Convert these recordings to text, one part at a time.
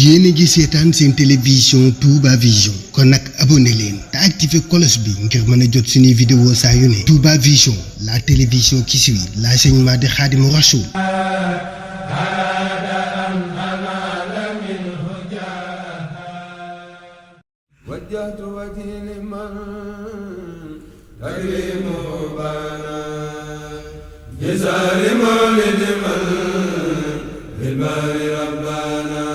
yéen a ngi seetaan seen télévision Touba Vision kon nag abonné leen te activé cloche bi ngir mën a jot suñuy vidéo saa yu ne Touba Vision la télévision qui suit l'enseignement de Khadimou Rassoul. وجهت وجهي لمن كريم بانا جزار مولد من بالبار ربنا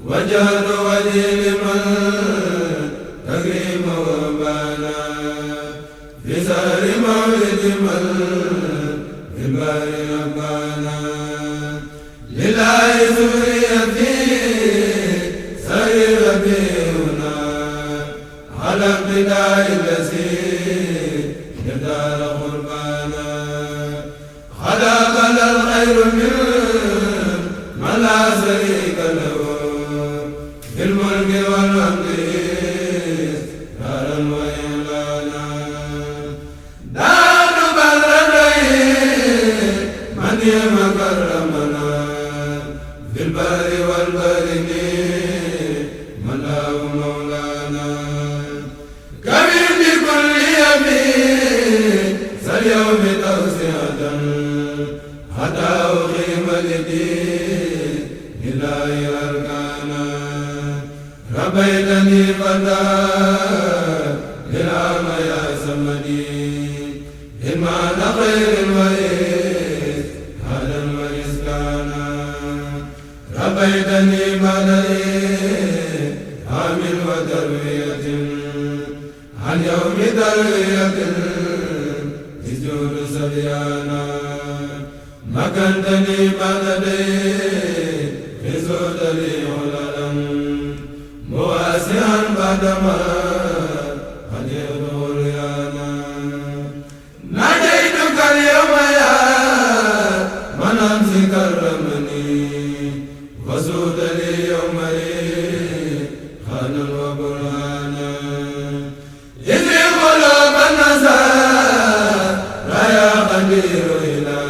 وجهت وجهي لمن كريم بانا جزار مولد من بالبار ربنا لله ذريتي سير بنا على ابتداء الذي يدار قربانا خلقنا الخير من ما لا شريك له في الملك والحمد دارا وإعلانا دار بلدين من يمكرمنا في البر والبر اليوم توسعة حتى أقيم لدين إلهي أركانا ربيتني فتى للعام يا سمدي إيمان خير الوريث هذا ورزقانا ربيتني بدري عامل وتربية عن يوم تربية سبيانا مكنتني بلدي في سودلي عللا مواسعا بعدما قد يغدو ريانا ناديتك اليوم يا من أمسي كرمني وسودلي يومي خانا وبرهانا إذ قلوب النساء قدير إلى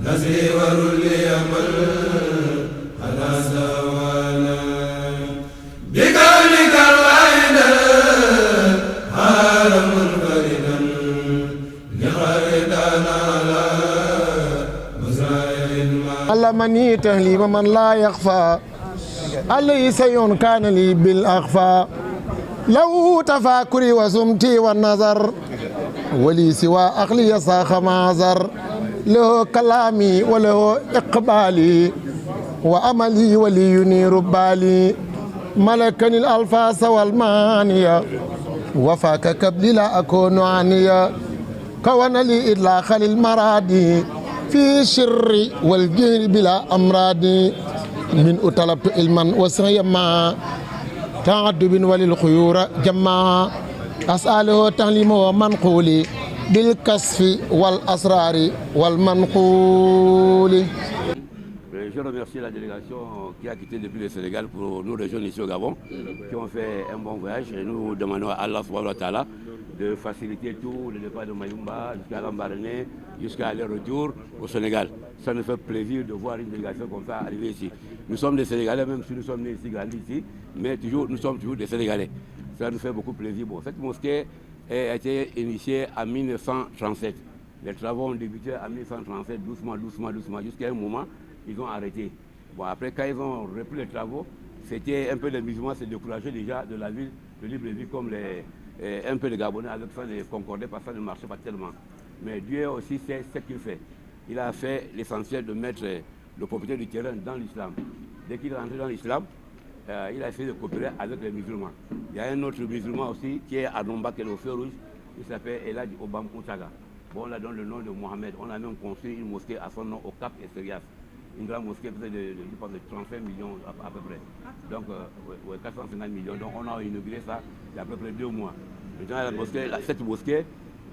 نسي ورلي من خلاص وانا بقولك الواحد حال منفردا لخيرنا على مزرعه علمني تهليم من لا يخفى عليه سيء كان لي بالأخفى لو تفاكري وسمتي والنظر ولي سوى أخلي ساخ معذر له كلامي وله إقبالي وأملي ولي ينير بالي ملكني الألفاس والمانية وفاك كبلي لا أكون عنيا كون لي إطلاق للمرادي في الشر والجهل بلا أمرادي من أطلبت علما وسيما تعدب وللخيور جمّا أسأله تعليم ومنقول بالكسف والأسرار والمنقول. Je remercie la délégation qui a quitté depuis le Sénégal pour nous rejoindre ici au Gabon, qui ont fait un bon voyage. Et nous demandons à Allah subhanahu wa ta'ala de faciliter tout le départ de Mayumba jusqu'à Lambaréné, jusqu'à leur retour au Sénégal. Ça nous fait plaisir de voir une délégation comme ça arriver ici. Nous sommes des Sénégalais, même si nous sommes nés ici, grandis ici, mais nous sommes toujours des Sénégalais. Ça nous fait beaucoup plaisir. Bon, cette mosquée a été initiée en 1937. Les travaux ont débuté en 1937, doucement, jusqu'à un moment, ils ont arrêté. Bon, après, quand ils ont repris les travaux, c'était un peu les musulmans se décourageaient déjà de la ville de Libreville, comme un peu les Gabonais avec ça ne concordaient pas, ça ne marchait pas tellement. Mais Dieu aussi sait ce qu'il fait. Il a fait l'essentiel de mettre le propriétaire du terrain dans l'islam. Dès qu'il est rentré dans l'islam, il a essayé de coopérer avec les musulmans. Il y a un autre musulman aussi qui est à Nomba, qui est au feu rouge, il s'appelle Elad Obam Outaga. Bon, on a donné le nom de Mohamed. On a même construit une mosquée à son nom au Cap Esterias. Une grande mosquée de 35 millions à peu près. Donc, 450 millions. Donc, on a inauguré ça il y a à peu près 2 mois. Maintenant, cette mosquée,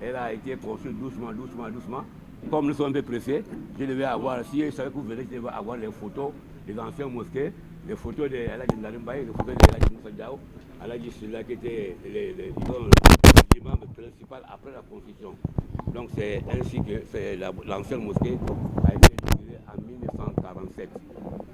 elle a été construite doucement. Comme nous sommes un peu pressés, je devais avoir, si je savais que vous venez, je devais avoir les photos des anciennes mosquées, les photos de Aladji Ndarimbaye, les photos de Aladji Moussa Diao, Aladji Sylla qui était l'imam principal après la construction. Donc c'est ainsi que l'ancienne mosquée a été inaugurée en 1940. 1947.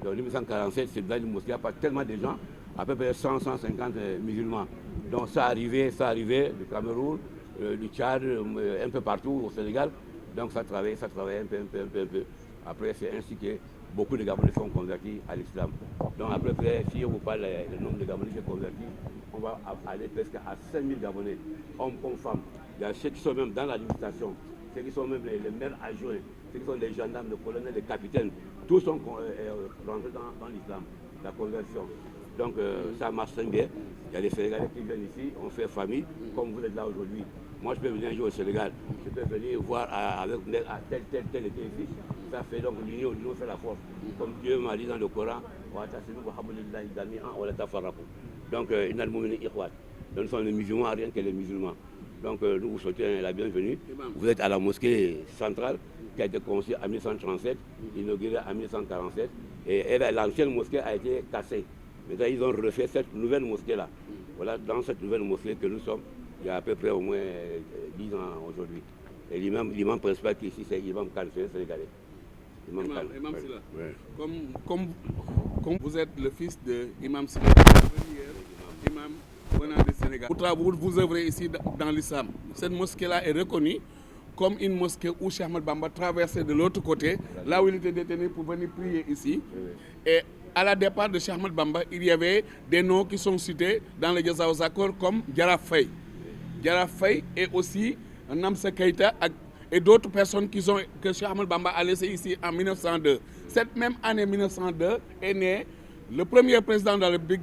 Donc 1947, c'est dans une mosquée, il n'y a pas tellement de gens, à peu près 100-150 musulmans. Donc ça arrivait du Cameroun, du Tchad, un peu partout au Sénégal. Donc ça travaillait un peu. Après, c'est ainsi que beaucoup de Gabonais sont convertis à l'islam. Donc après, si on vous parle le nombre de Gabonais qui sont convertis, on va aller presque à 5000 Gabonais, hommes comme femmes. Il y a ceux qui sont même dans l'administration, ceux qui sont même les maires adjoints, ceux qui sont les gendarmes, les colonels, les capitaines, tous sont rentrés dans l'islam, la conversion. Donc ça marche très bien. Il y a des Sénégalais qui viennent ici, on fait famille, comme vous êtes là aujourd'hui. Moi, je peux venir un jour au Sénégal, je peux venir voir avec tel été ici. Ça fait donc l'union fait la force. Comme Dieu m'a dit dans le Coran, donc nous sommes les musulmans, rien que les musulmans. Donc nous vous souhaitons la bienvenue. Vous êtes à la mosquée centrale qui a été construite en 1937, inaugurée en 1947. Et l'ancienne mosquée a été cassée. Maintenant, ils ont refait cette nouvelle mosquée-là. Voilà, dans cette nouvelle mosquée que nous sommes, il y a à peu près au moins 10 ans aujourd'hui. Et l'imam principal qui est ici, c'est l'imam Khan, c'est un Sénégalais. Imam Silla. Ouais. Comme vous êtes le fils de Imam Silla, imam venant du Sénégal. Vous œuvrez ici dans l'islam. Cette mosquée-là est reconnue comme une mosquée où Cheikh Ahmadou Bamba traversait de l'autre côté, là où il était détenu pour venir prier ici. Et à la départ de Cheikh Ahmadou Bamba, il y avait des noms qui sont cités dans les Jazaw Zakor comme Jaraf Faye. Jaraf Faye et aussi Namsa Keïta et d'autres personnes que Cheikh Ahmadou Bamba a laissé ici en 1902. Cette même année 1902 est né le premier président de la République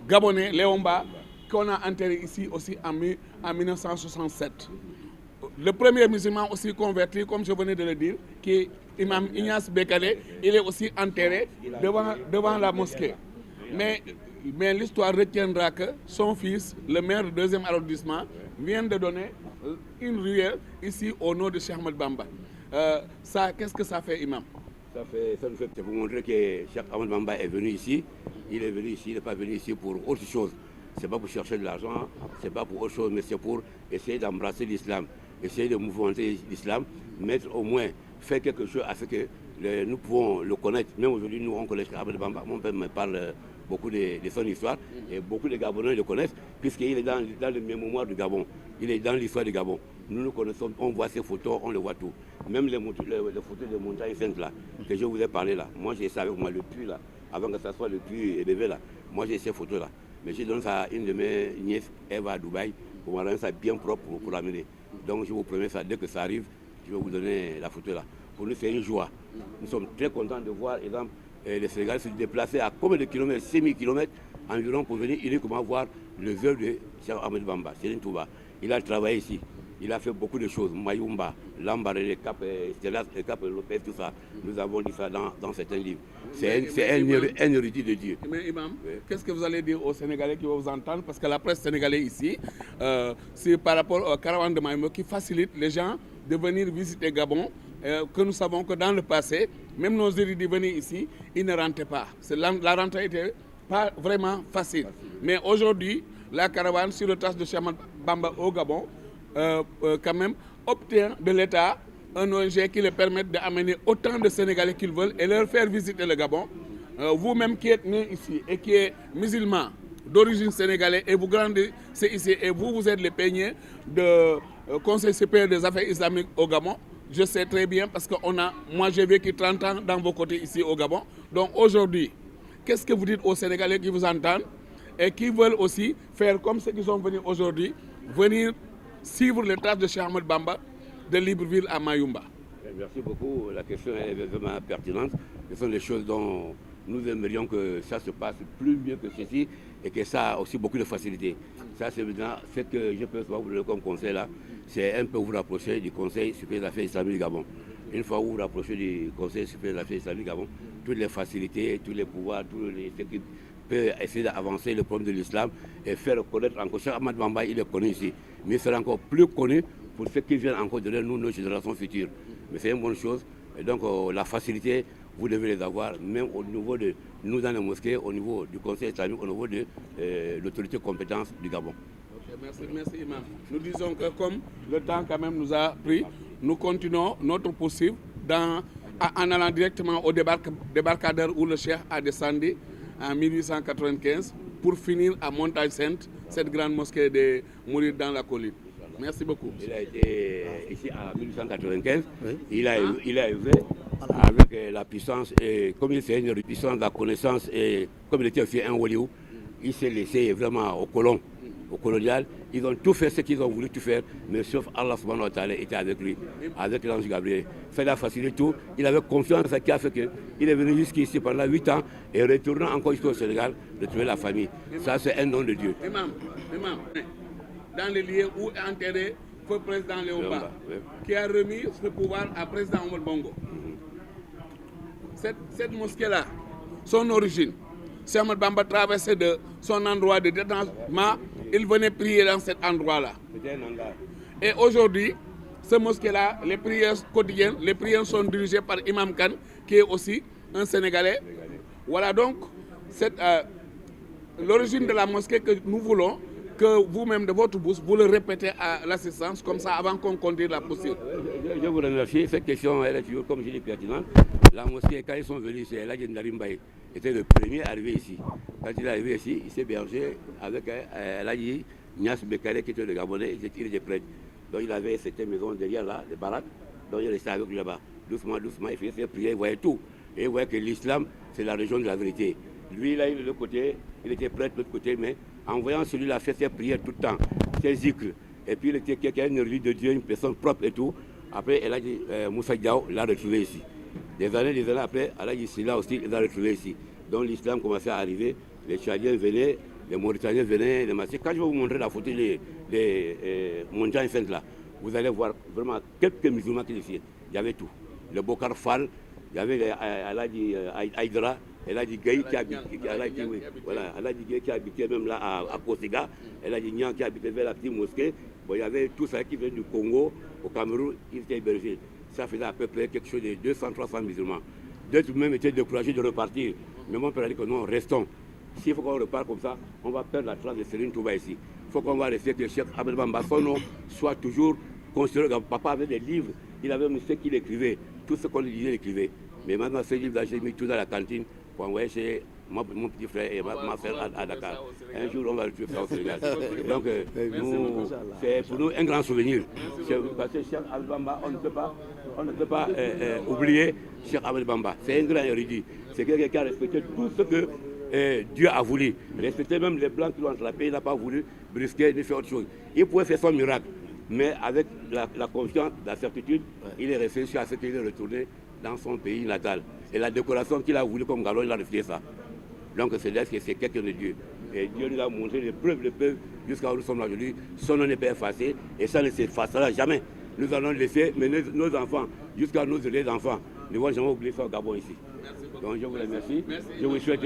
gabonais, Léon Mba, qu'on a enterré ici aussi en 1967. Le premier musulman aussi converti, comme je venais de le dire, qui est Imam Ignace Bekale, il est aussi enterré devant la mosquée. Mais l'histoire retiendra que son fils, le maire du 2e arrondissement, vient de donner une ruelle ici au nom de Cheikh Ahmadou Bamba. Qu'est-ce que ça fait, Imam? Ça nous fait pour montrer que Cheikh Ahmadou Bamba est venu ici. Il est venu ici, il n'est pas venu ici pour autre chose. Ce n'est pas pour chercher de l'argent, ce n'est pas pour autre chose, mais c'est pour essayer d'embrasser l'islam, essayer de mouvementer l'islam, mettre au moins, faire quelque chose afin que nous pouvons le connaître. Même aujourd'hui, nous, on connaît Cheikh Ahmadou Bamba. Mon père me parle beaucoup de son histoire et beaucoup de Gabonais le connaissent puisqu'il est dans le mémoire du Gabon. Il est dans l'histoire du Gabon. Nous nous connaissons, on voit ses photos, on le voit tout. Même les photos de montagnes saintes là, que je vous ai parlé là. Moi j'ai ça avec moi, le puits là, avant que ça soit le puits et bébé là. Moi j'ai ces photos là. Mais j'ai donné ça à une de mes nièces, Eva à Dubaï, pour me rendre ça bien propre pour l'amener. Donc je vous promets ça, dès que ça arrive, je vais vous donner la photo là. Pour nous c'est une joie. Nous sommes très contents de voir, exemple, les Sénégalais se déplacer à combien de kilomètres, 6000 kilomètres environ pour venir uniquement voir le vœu de Cheikh Ahmadou Bamba, Serigne Touba. Il a travaillé ici, il a fait beaucoup de choses, Mayumba, Lambaré, le Cap Stellas, le Cap Lopez, tout ça. Nous avons dit ça dans certains livres. C'est un érudit de Dieu. Mais Imam, qu'est-ce que vous allez dire aux Sénégalais qui vont vous entendre? Parce que la presse sénégalaise ici, c'est par rapport au caravane de Maïmo qui facilite les gens de venir visiter Gabon, que nous savons que dans le passé, même nos érudits venaient ici, ils ne rentraient pas. La rentrée n'était pas vraiment facile. Mais aujourd'hui, la caravane sur le trace de Cheikh Ahmadou Bamba au Gabon, quand même, obtient de l'État un ONG qui leur permet d'amener autant de Sénégalais qu'ils veulent et leur faire visiter le Gabon. Vous-même qui êtes né ici et qui êtes musulman d'origine sénégalaise et vous grandissez ici et vous êtes les peigners de Conseil supérieur des affaires islamiques au Gabon, je sais très bien parce que moi j'ai vécu 30 ans dans vos côtés ici au Gabon. Donc aujourd'hui, qu'est-ce que vous dites aux Sénégalais qui vous entendent et qui veulent aussi faire comme ceux qui sont venus aujourd'hui, venir suivre les traces de Cheikh Ahmadou Bamba de Libreville à Mayumba? Merci beaucoup, la question est vraiment pertinente. Ce sont des choses dont nous aimerions que ça se passe plus mieux que ceci et que ça a aussi beaucoup de facilité. Ça, c'est maintenant ce que je peux vous donner comme conseil là, c'est un peu vous rapprocher du Conseil supérieur des affaires islamiques du Gabon. Une fois que vous vous rapprochez du Conseil supérieur des affaires islamiques du Gabon, toutes les facilités, tous les pouvoirs, ce qui peut essayer d'avancer le problème de l'islam et faire connaître encore. Cheikh Ahmadou Bamba, il est connu ici, mais il sera encore plus connu pour ceux qui viennent encore derrière nous, nos générations futures. Mais c'est une bonne chose. Et donc la facilité, vous devez les avoir, même au niveau de nous dans les mosquées, au niveau du Conseil islamique, au niveau de l'autorité compétence du Gabon. Okay, merci Imam. Nous disons que comme le temps quand même nous a pris, nous continuons notre poursuite en allant directement au débarcadère où le cheikh a descendu en 1895 pour finir à Montagne Sainte, cette grande mosquée de Mourides dans la colline. Merci beaucoup. Il a été ici en 1895. Oui. Il a élevé avec la puissance, et comme il fait une puissance de la connaissance, et comme il était aussi un Waliou, il s'est laissé vraiment aux colons, au colonial. Ils ont tout fait ce qu'ils ont voulu tout faire, mais sauf Allah subhanahu wa ta'ala était avec lui, avec l'ange Gabriel. Ça l'a facilité tout. Il avait confiance à qui a fait qu'il est venu jusqu'ici pendant 8 ans et retournant encore jusqu'au Sénégal, retrouver la famille. Ça, c'est un don de Dieu. Imam, dans les lieux où est enterré le président Léomba, oui, qui a remis ce pouvoir à président Omar Bongo. Cette mosquée-là, son origine, c'est Ahmad Bamba traversait de son endroit de détachement, il venait prier dans cet endroit-là. Et aujourd'hui, ce mosquée-là, les prières quotidiennes, les prières sont dirigées par Imam Khan, qui est aussi un Sénégalais. Voilà donc l'origine de la mosquée que nous voulons que vous-même de votre bouche, vous le répétez à l'assistance, comme ça, avant qu'on continue la procédure. Je vous remercie. Cette question, elle est toujours, comme je dis, pertinente. La mosquée, quand ils sont venus, c'est Eladji Ndarimbaye, était le premier arrivé ici. Quand il est arrivé ici, il s'est bergé avec Eladji Nias Bekare, qui était le Gabonais, il était prêtre. Donc il avait cette maison derrière là, les baraques, donc il restait avec lui là-bas. Doucement, doucement, il faisait ses prières, il voyait tout. Et il voyait que l'islam, c'est la religion de la vérité. Lui, là, il est de l'autre côté, il était prêtre de l'autre côté, mais en voyant celui-là faire ses prières tout le temps, ses zikrs, et puis il était quelqu'un, une religion de Dieu, une personne propre et tout. Après, elle a dit, Moussa Diaw l'a retrouvé ici. Des années après, elle a dit, Silla aussi, il l'a retrouvé ici. Donc l'islam commençait à arriver, les Tchadiens venaient, les Mauritaniens venaient, les Massés. Quand je vais vous montrer la photo des Montagnes Saintes là, vous allez voir vraiment quelques musulmans qui étaient ici. Il y avait tout. Le Bokar Fall, il y avait Aïdra, elle a dit Gaï qui habitait même là à Kosiga, elle a dit Nian qui habitait vers la petite mosquée. Bon, il y avait tout ça qui venait du Congo, au Cameroun, ils étaient hébergés. Ça faisait à peu près quelque chose de 200-300 musulmans. D'autres même étaient découragés de repartir. Mais mon père a dit que non, restons. S'il faut qu'on repart comme ça, on va perdre la trace de Serigne Touba ici. Il faut qu'on va rester que le Cheikh Ahmed Bamba, son nom soit toujours considéré. Papa avait des livres, il avait même ce qu'il écrivait, tout ce qu'on lui disait, il écrivait. Mais maintenant, ces livres-là, j'ai mis tout dans la cantine pour envoyer chez mon petit frère et ma soeur à Dakar. Un jour, on va retrouver ça au Sénégal. Donc, c'est pour nous un grand souvenir. Parce que Cheikh Ahmed Bamba, on ne peut pas oublier Cheikh Ahmed Bamba. C'est un grand érudit. C'est quelqu'un qui a respecté tout ce que Dieu a voulu. Respecter même les blancs qui l'ont attrapé, il n'a pas voulu brusquer de faire autre chose. Il pouvait faire son miracle. Mais avec la confiance, la certitude, il est resté à ce qu'il est retourné dans son pays natal. Et la décoration qu'il a voulu comme galon, il a refusé ça. Donc c'est là que c'est quelqu'un de Dieu. Et Dieu nous a montré les preuves, jusqu'à où nous sommes là aujourd'hui. Son nom n'est pas effacé et ça ne s'effacera jamais. Nous allons laisser, mais nos enfants, jusqu'à nos enfants, ne vont jamais oublier ça au Gabon ici. Donc je vous remercie. Je vous souhaite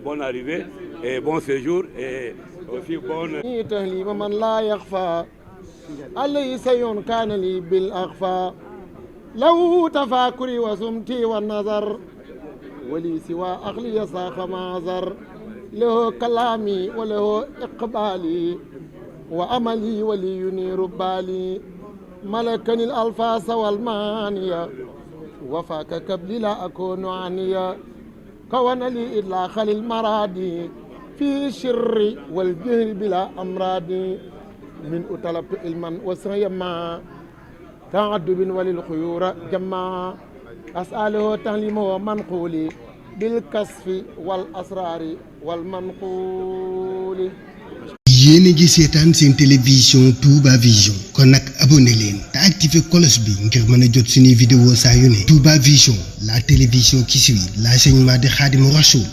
bonne arrivée et bon séjour et aussi bonne... لو تفاكري وسمتي والنظر ولي سوى أخلي ساخ معذر له كلامي وله إقبالي وأملي ولي ينير بالي ملكني الألفاظ والمانية وفاك كبلي لا أكون عنيا كون لي إطلاق للمرادي في الشر والجهل بلا أمراض من أطلب علما وسيما تعدب وللخيور جمع أسأله تعليم ومنقولي بالكسف والأسرار والمنقول. yéen a ngi seetaan seen télévision Touba Vision kon nag abonné leen te activé cloche bi ngir mën a jot suñuy vidéo saa yu ne. Touba Vision, la télévision qui suit l'enseignement de Khadimou Rassoul.